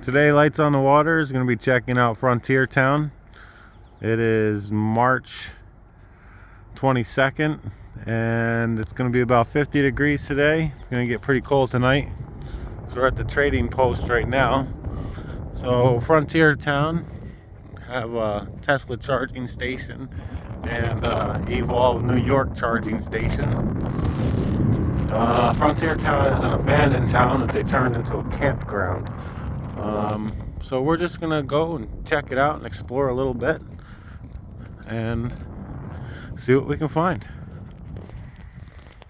Today, Lights on the Water is going to be checking out Frontier Town. It is March 22nd and it's going to be about 50 degrees today. It's going to get pretty cold tonight. So we're at the trading post right now. So Frontier Town have a Tesla charging station and Evolve New York charging station. Frontier Town is an abandoned town that they turned into a campground. So we're just gonna go and check it out and explore a little bit and see what we can find.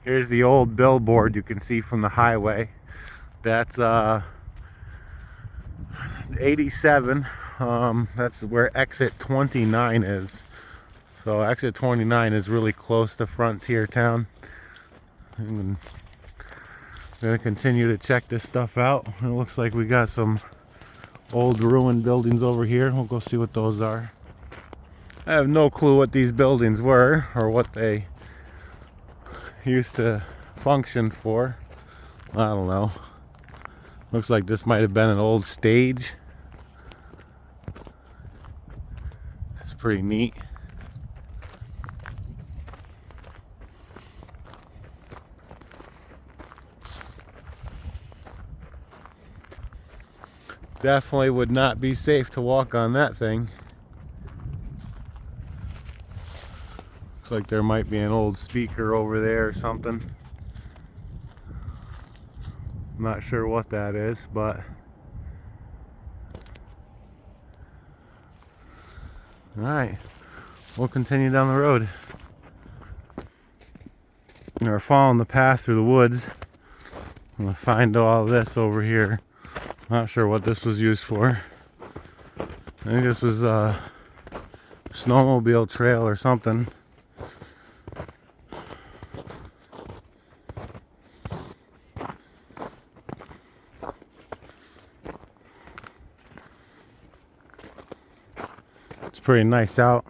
Here's the old billboard you can see from the highway. That's 87. That's where exit 29 is. So exit 29 is really close to Frontier Town. I'm gonna continue to check this stuff out. It looks like we got some old ruined buildings over here. We'll go see what those are. I have no clue what these buildings were or what they used to function for. I don't know. Looks like this might have been an old stage. It's pretty neat. Definitely would not be safe to walk on that thing. Looks like there might be an old speaker over there or something. I'm not sure what that is, but alright, we'll continue down the road. We're following the path through the woods. I'm gonna find all this over here. Not sure what this was used for. I think this was a snowmobile trail or something. It's pretty nice out.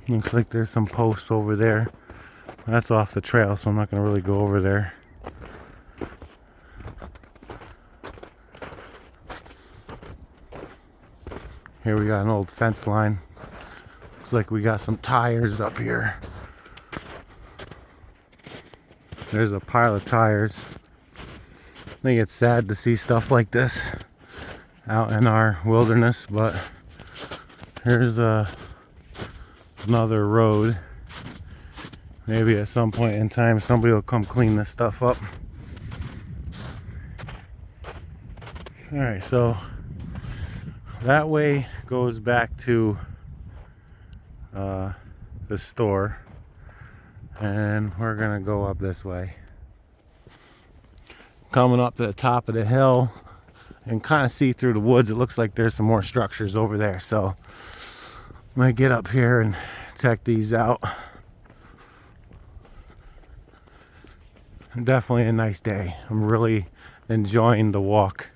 Looks like there's some posts over there. That's off the trail, so I'm not going to really go over there. Here we got an old fence line. Looks like we got some tires up here. There's a pile of tires. I think it's sad to see stuff like this out in our wilderness, but here's another road. Maybe at some point in time somebody will come clean this stuff up. Alright, so that way goes back to the store, and we're gonna go up this way. Coming up to the top of the hill and kind of see through the woods, it looks like there's some more structures over there, so I'm gonna get up here and check these out. Definitely a nice day. I'm really enjoying the walk,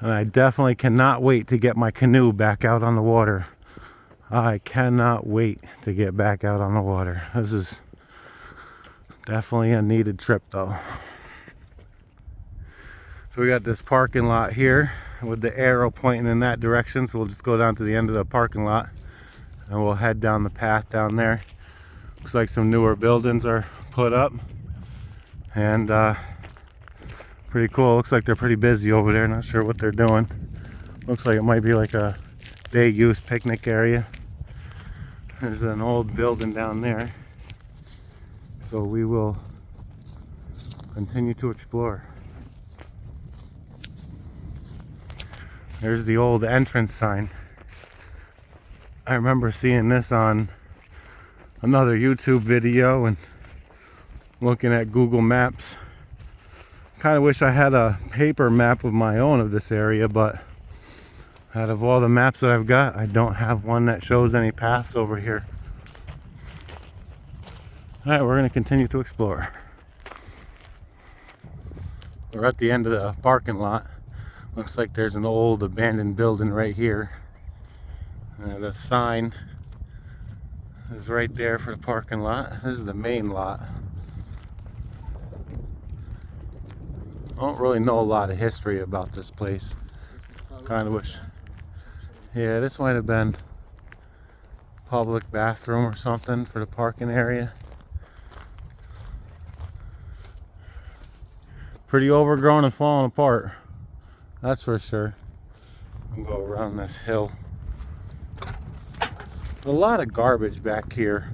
and I definitely cannot wait to get my canoe back out on the water. I cannot wait to get back out on the water. This is definitely a needed trip though. So we got this parking lot here with the arrow pointing in that direction, so we'll just go down to the end of the parking lot and we'll head down the path down there. Looks like some newer buildings are put up, and pretty cool. Looks like they're pretty busy over there. Not sure what they're doing. Looks like it might be like a day use picnic area. There's an old building down there, so we will continue to explore. There's the old entrance sign. I remember seeing this on another YouTube video and looking at Google Maps. Kind of wish I had a paper map of my own of this area, but out of all the maps that I've got, I don't have one that shows any paths over here. Alright, we're going to continue to explore. We're at the end of the parking lot. Looks like there's an old abandoned building right here. The sign is right there for the parking lot. This is the main lot. I don't really know a lot of history about this place. Kind of wish. Yeah, this might have been public bathroom or something for the parking area. Pretty overgrown and falling apart. That's for sure. I'll go around this hill. A lot of garbage back here.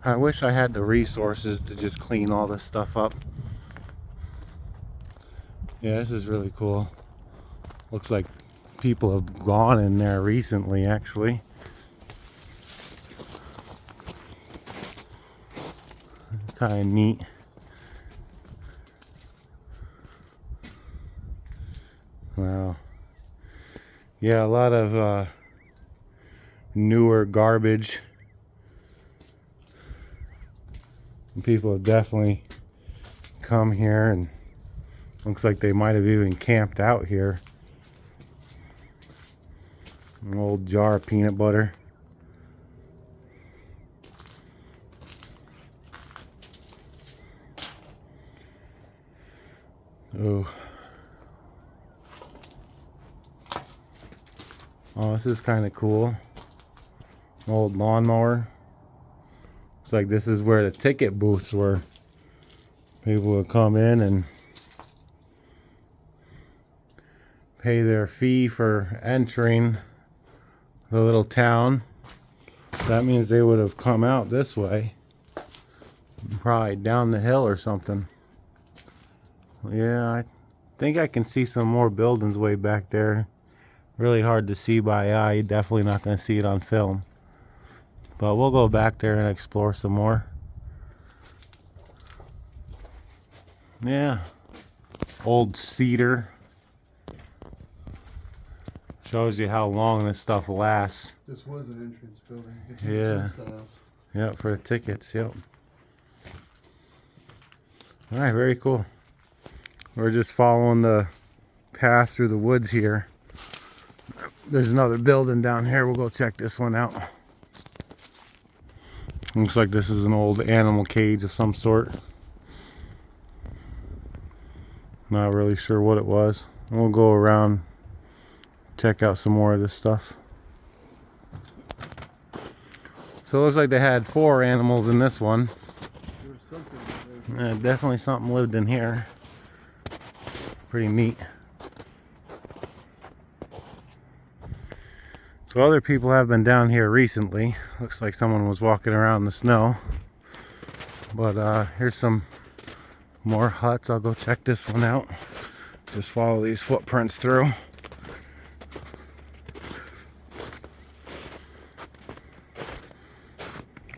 I wish I had the resources to just clean all this stuff up. Yeah, this is really cool. Looks like people have gone in there recently, actually. Kind of neat. Wow. Yeah, a lot of newer garbage. And people have definitely come here, and looks like they might have even camped out here. An old jar of peanut butter. Oh. Oh, this is kind of cool. An old lawnmower. Looks like this is where the ticket booths were. People would come in and pay their fee for entering the little town. That means they would have come out this way, probably down the hill or something. Yeah, I think I can see some more buildings way back there. Really hard to see by eye. You're definitely not going to see it on film. But we'll go back there and explore some more. Yeah, old cedar. Shows you how long this stuff lasts. This was an entrance building. It's Yeah. Yep, for the tickets, yep. Alright, very cool. We're just following the path through the woods here. There's another building down here. We'll go check this one out. Looks like this is an old animal cage of some sort. Not really sure what it was. We'll go around, check out some more of this stuff. So it looks like they had 4 animals in this one. Yeah, definitely something lived in here. Pretty neat. So other people have been down here recently. Looks like someone was walking around in the snow. But here's some more huts. I'll go check this one out. Just follow these footprints through.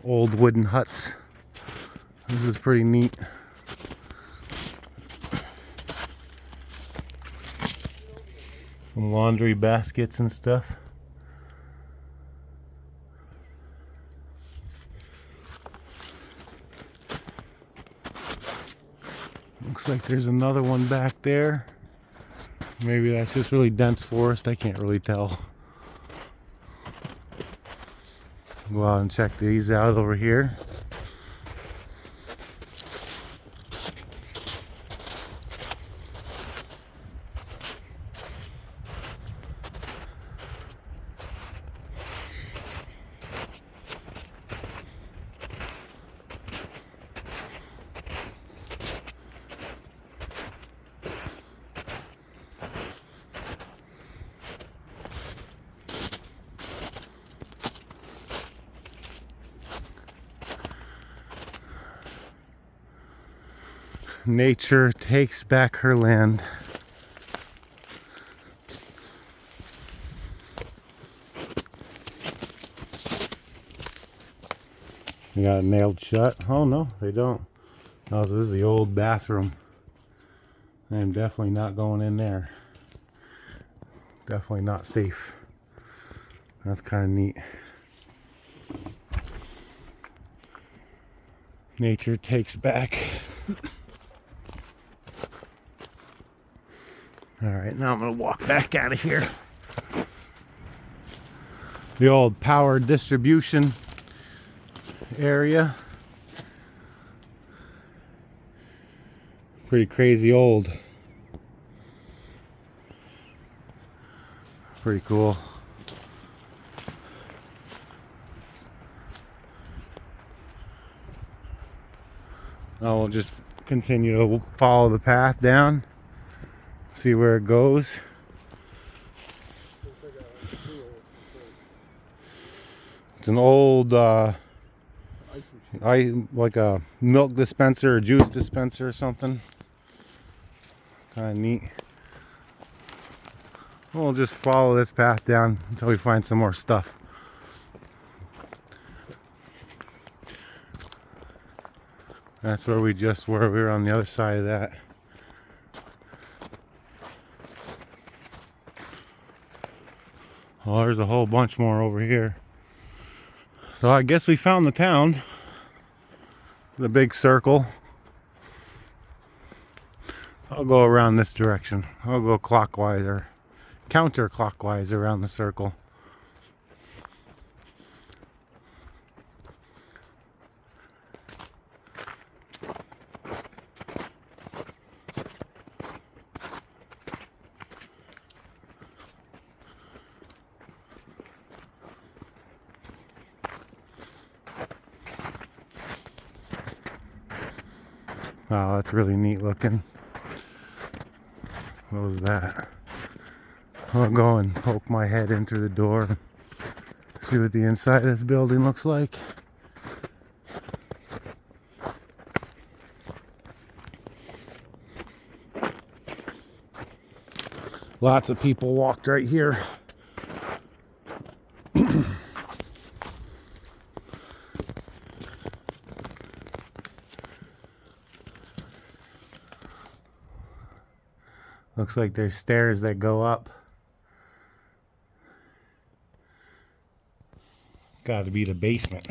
Old wooden huts. This is pretty neat. Some laundry baskets and stuff. Looks like there's another one back there. Maybe that's just really dense forest. I can't really tell. Go out and check these out over here. Nature takes back her land. You got it nailed shut? Oh no, they don't. Oh, this is the old bathroom. I am definitely not going in there. Definitely not safe. That's kind of neat. Nature takes back. Alright, now I'm going to walk back out of here. The old power distribution area. Pretty crazy old. Pretty cool. Now we'll just continue to follow the path down, see where it goes. It's an old like a milk dispenser or juice dispenser or something. Kind of neat. We'll just follow this path down until we find some more stuff. That's where we just were. We were on the other side of that. Oh, there's a whole bunch more over here. So I guess we found the town. The big circle. I'll go around this direction. I'll go clockwise or counterclockwise around the circle. Oh, that's really neat looking. What was that? I'll go and poke my head in through the door and see what the inside of this building looks like. Lots of people walked right here. Looks like there's stairs that go up. Got to be the basement.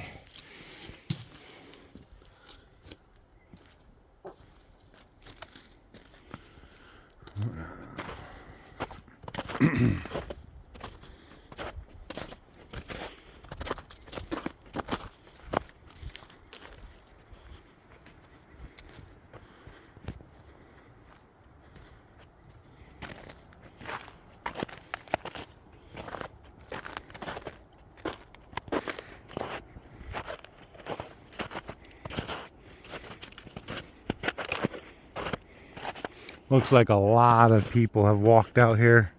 Looks like a lot of people have walked out here.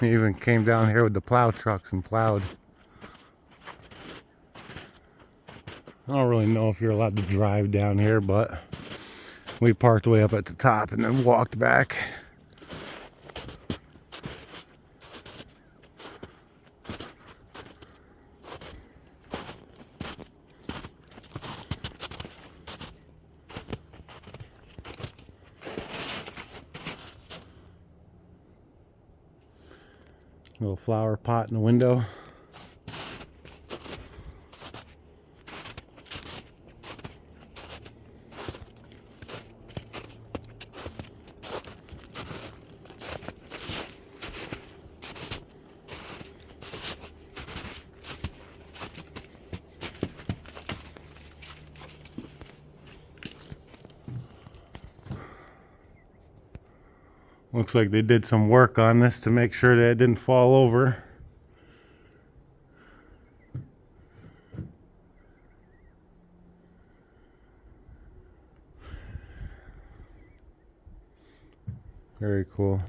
They even came down here with the plow trucks and plowed. I don't really know if you're allowed to drive down here, but we parked way up at the top and then walked back. Little flower pot in the window. Looks like they did some work on this to make sure that it didn't fall over. Very cool.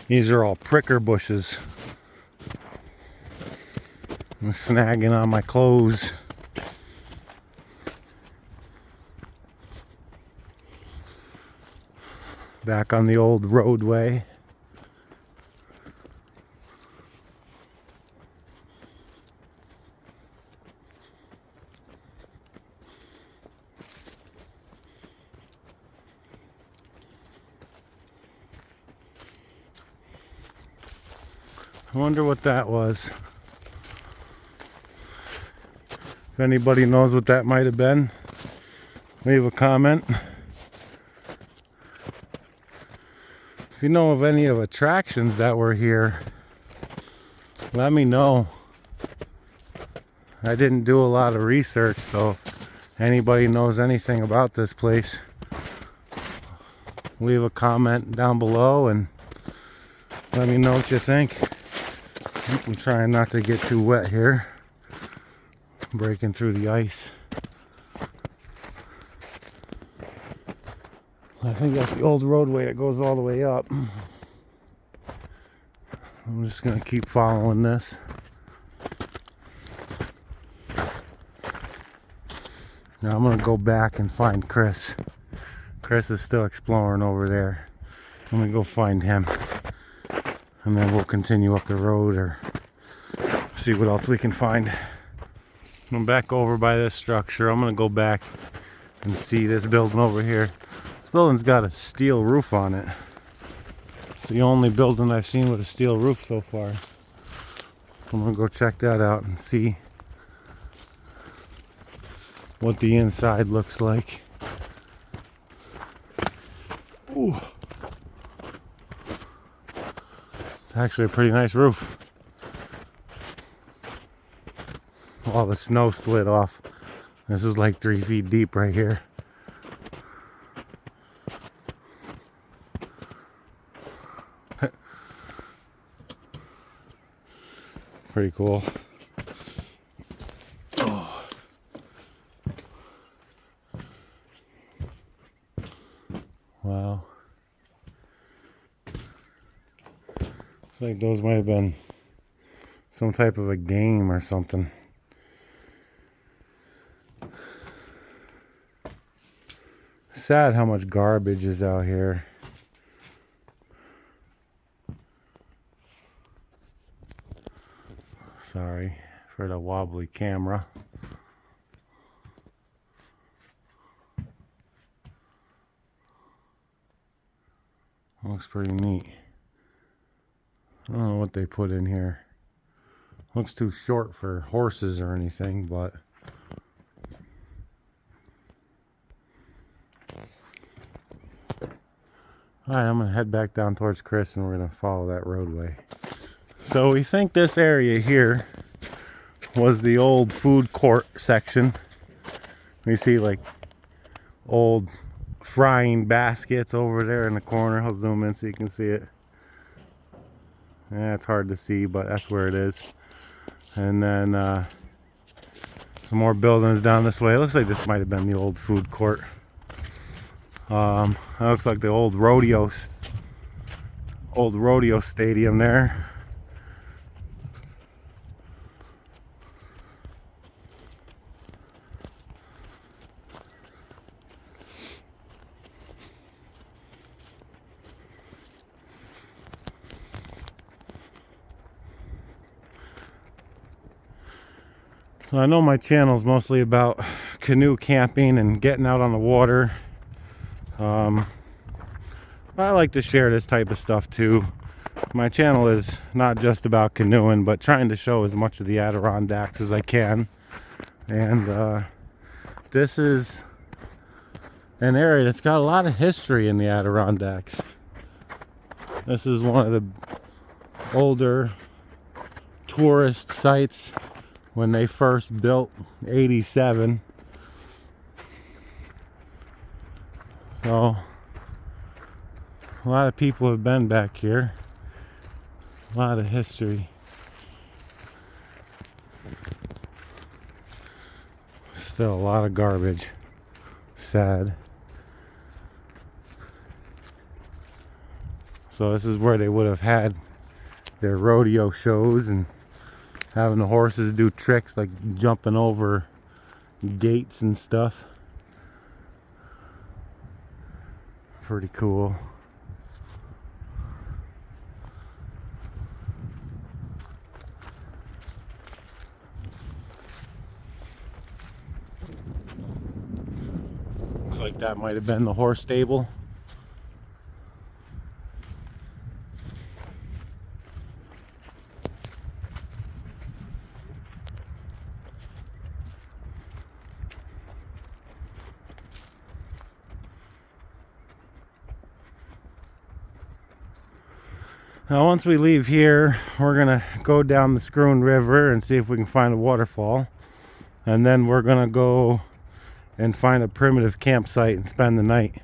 These are all pricker bushes. I'm snagging on my clothes. Back on the old roadway. I wonder what that was. If anybody knows what that might have been, leave a comment. If you know of any of attractions that were here, let me know. I didn't do a lot of research, so if anybody knows anything about this place, leave a comment down below and let me know what you think. I'm trying not to get too wet here, breaking through the ice. I think that's the old roadway that goes all the way up. I'm just gonna keep following this. Now I'm gonna go back and find Chris. Chris is still exploring over there. I'm gonna go find him, and then we'll continue up the road or see what else we can find. I'm back over by this structure. I'm gonna go back and see this building over here. This building's got a steel roof on it. It's the only building I've seen with a steel roof so far. I'm gonna go check that out and see what the inside looks like. Ooh. It's actually a pretty nice roof. All the snow slid off. This is like 3 feet deep right here. Pretty cool. Oh. Wow. Looks like those might have been some type of a game or something. Sad how much garbage is out here. Sorry for the wobbly camera. Looks pretty neat. I don't know what they put in here. Looks too short for horses or anything, but alright, I'm gonna head back down towards Chris and we're gonna follow that roadway. So we think this area here was the old food court section. We see like old frying baskets over there in the corner. I'll zoom in so you can see it. Yeah, it's hard to see, but that's where it is. And then some more buildings down this way. It looks like this might have been the old food court. That looks like the old rodeo stadium there. So I know my channel is mostly about canoe camping and getting out on the water. I like to share this type of stuff too. My channel is not just about canoeing, but trying to show as much of the Adirondacks as I can. And this is an area that's got a lot of history in the Adirondacks. This is one of the older tourist sites when they first built 87. So a lot of people have been back here. A lot of history. Still a lot of garbage. Sad. So this is where they would have had their rodeo shows and having the horses do tricks like jumping over gates and stuff. Pretty cool. like that might have been the horse stable. Now once we leave here, we're gonna go down the Scroon River and see if we can find a waterfall. And then we're gonna go and find a primitive campsite and spend the night.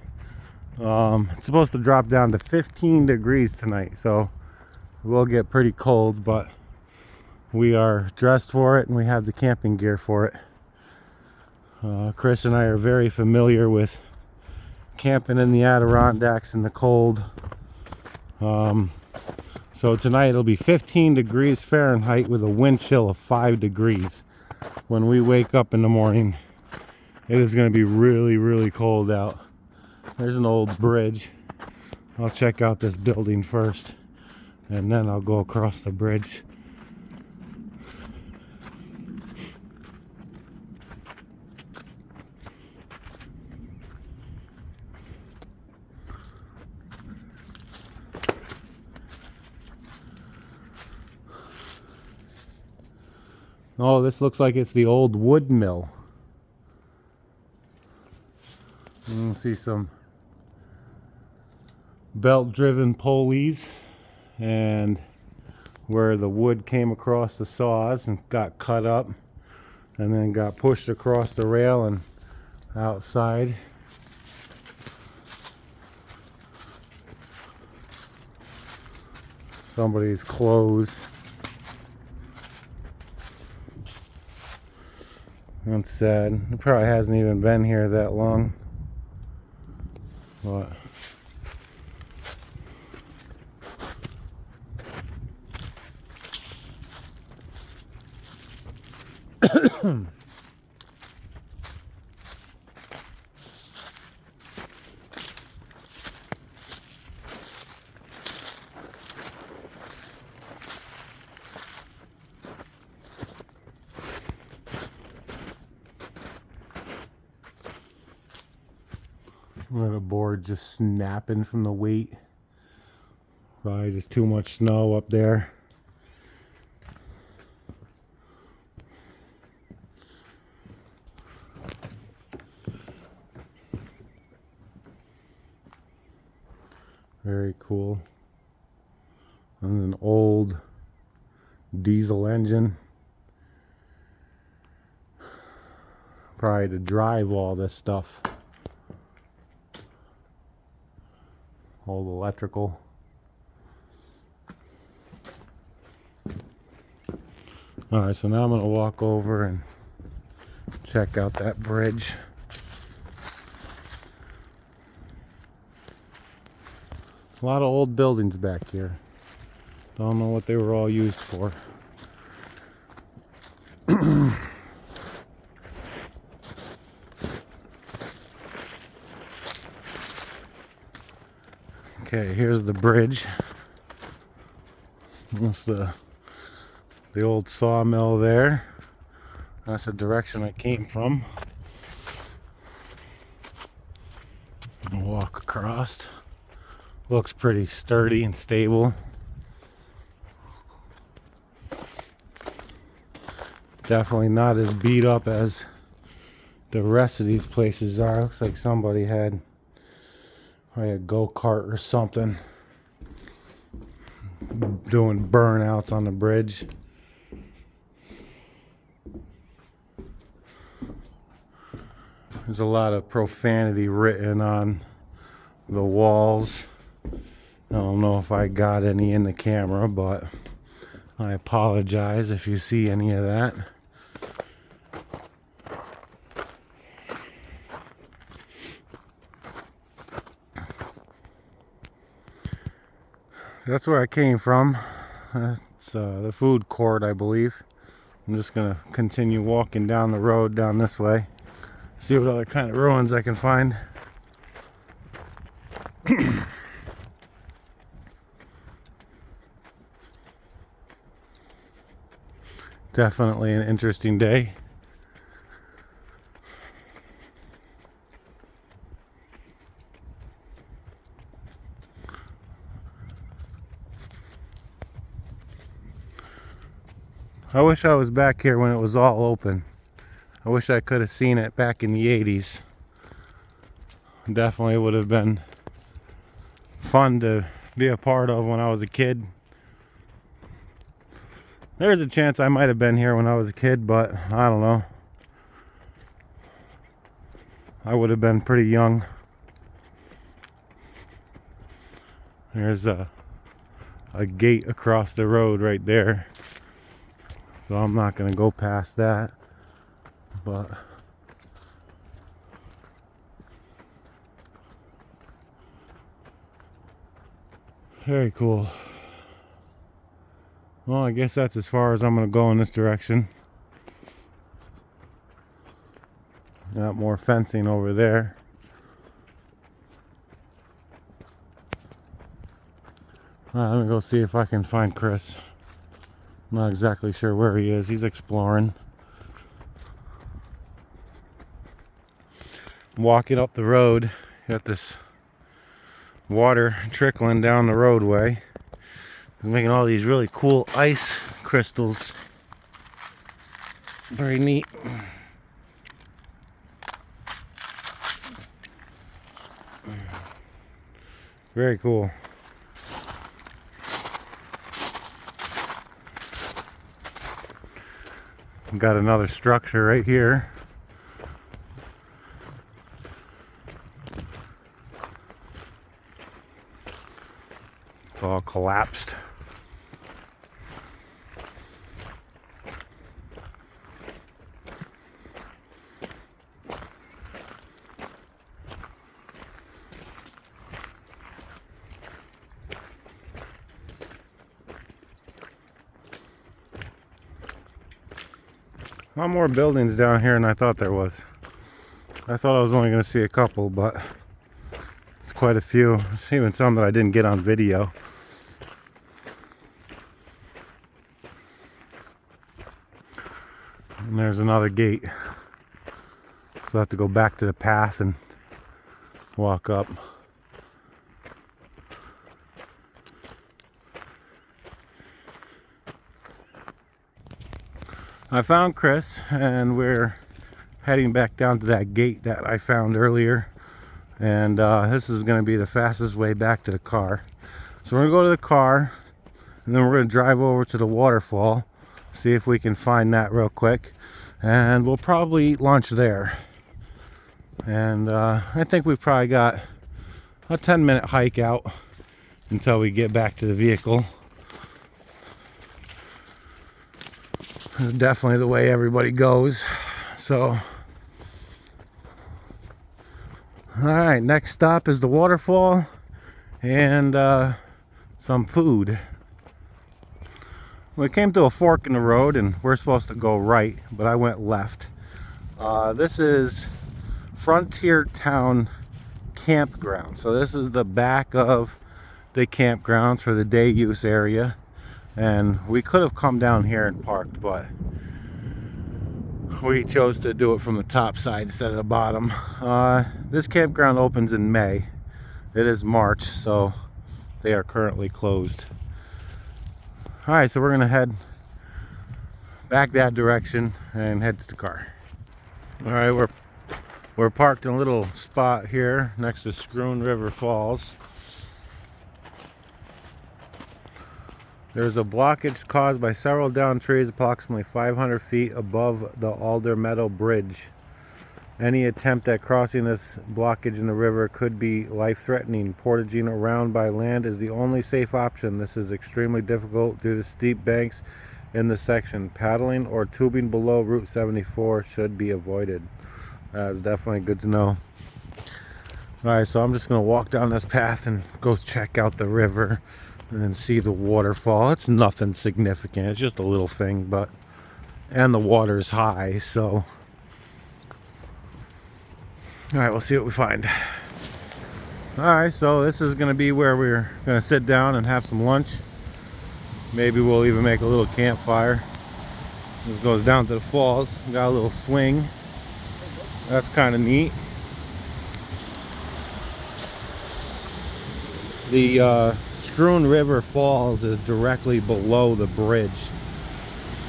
It's supposed to drop down to 15 degrees tonight, so we'll get pretty cold, but we are dressed for it and we have the camping gear for it. Chris and I are very familiar with camping in the Adirondacks in the cold. So tonight it'll be 15 degrees Fahrenheit with a wind chill of 5 degrees. When we wake up in the morning, it is going to be really, really cold out. There's an old bridge. I'll check out this building first, and then I'll go across the bridge. Oh, this looks like it's the old wood mill. You can see some belt-driven pulleys and where the wood came across the saws and got cut up and then got pushed across the rail and outside. Somebody's clothes. That's sad. It probably hasn't even been here that long. But the board just snapping from the weight. Probably just too much snow up there. Very cool. And an old diesel engine. Probably to drive all this stuff. Old electrical. Alright, so now I'm going to walk over and check out that bridge. A lot of old buildings back here. Don't know what they were all used for. Okay, here's the bridge. That's the old sawmill there. That's the direction I came from. I'll walk across. Looks pretty sturdy and stable. Definitely not as beat up as the rest of these places are. Looks like somebody had probably a go-kart or something doing burnouts on the bridge. There's a lot of profanity written on the walls. I don't know if I got any in the camera, but I apologize if you see any of that. That's where I came from. It's the food court, I believe. I'm just gonna continue walking down the road down this way. See what other kind of ruins I can find. Definitely an interesting day. I wish I was back here when it was all open. I wish I could have seen it back in the 80s. Definitely would have been fun to be a part of when I was a kid. There's a chance I might have been here when I was a kid, but I don't know. I would have been pretty young. There's a gate across the road right there, so I'm not gonna go past that, but very cool. Well, I guess that's as far as I'm gonna go in this direction. Got more fencing over there. Alright, let me go see if I can find Chris. I'm not exactly sure where he is. He's exploring. Walking up the road, got this water trickling down the roadway. They're making all these really cool ice crystals. Very neat. Very cool. Got another structure right here. It's all collapsed. A lot more buildings down here than I thought there was. I thought I was only going to see a couple, but it's quite a few. There's even some that I didn't get on video. And there's another gate. So I have to go back to the path and walk up. I found Chris, and we're heading back down to that gate that I found earlier, and this is going to be the fastest way back to the car. So we're going to go to the car, and then we're going to drive over to the waterfall, see if we can find that real quick, and we'll probably eat lunch there. And I think we've probably got a 10-minute hike out until we get back to the vehicle. This is definitely the way everybody goes. So, alright, next stop is the waterfall and some food. We came to a fork in the road and we're supposed to go right, but I went left. This is Frontier Town Campground. So this is the back of the campgrounds for the day use area. And we could have come down here and parked, but we chose to do it from the top side instead of the bottom. This campground opens in May. It is March, so they are currently closed. Alright, so we're gonna head back that direction and head to the car. Alright, we're parked in a little spot here next to Schroon River Falls. There's a blockage caused by several downed trees approximately 500 feet above the Alder Meadow Bridge. Any attempt at crossing this blockage in the river could be life-threatening. Portaging around by land is the only safe option. This is extremely difficult due to steep banks in the section. Paddling or tubing below Route 74 should be avoided. That's definitely good to know. Alright, so I'm just going to walk down this path and go check out the river and then see the waterfall. It's nothing significant, it's just a little thing, but and the water's high, so alright, we'll see what we find. Alright, so this is gonna be where we're gonna sit down and have some lunch. Maybe we'll even make a little campfire. This goes down to the falls. We got a little swing. That's kind of neat. The Schroon River Falls is directly below the bridge,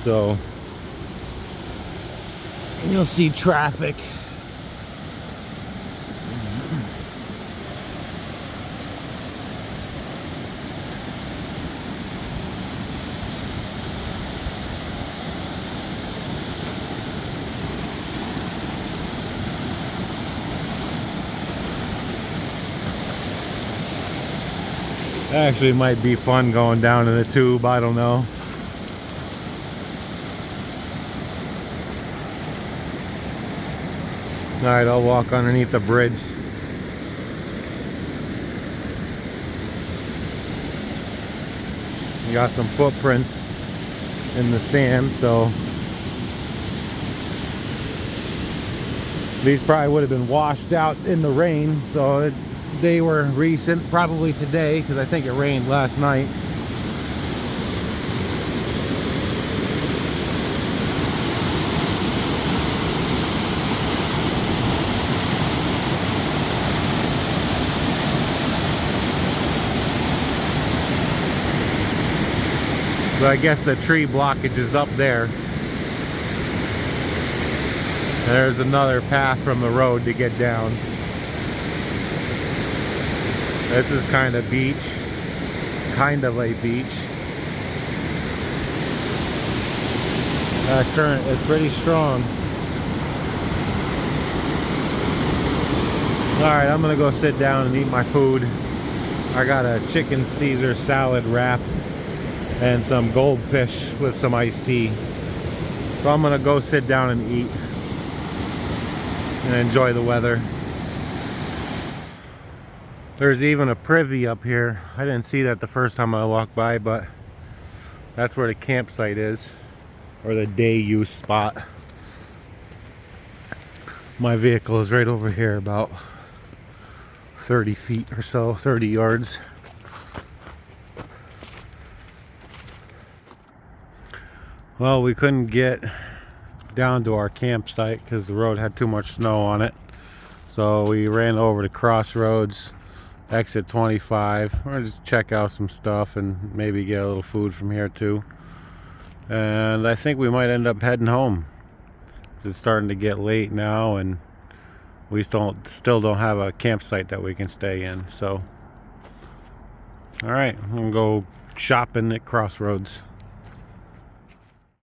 So you'll see traffic. Actually, it might be fun going down in the tube, I don't know. Alright, I'll walk underneath the bridge. You got some footprints in the sand, so these probably would have been washed out in the rain, so they were recent, probably today, because I think it rained last night. So I guess the tree blockage is up there. There's another path from the road to get down. This is kind of beach. Kind of a beach. That current is pretty strong. Alright, I'm gonna go sit down and eat my food. I got a chicken Caesar salad wrap and some goldfish with some iced tea. So I'm gonna go sit down and eat and enjoy the weather. There's even a privy up here. I didn't see that the first time I walked by, but that's where the campsite is, or the day use spot. My vehicle is right over here, about 30 feet or so, 30 yards. Well, we couldn't get down to our campsite because the road had too much snow on it. So we ran over to Crossroads, exit 25. We're gonna just check out some stuff and maybe get a little food from here too. And I think we might end up heading home. It's starting to get late now and we still don't have a campsite that we can stay in. So, all right, I'm gonna go shopping at Crossroads.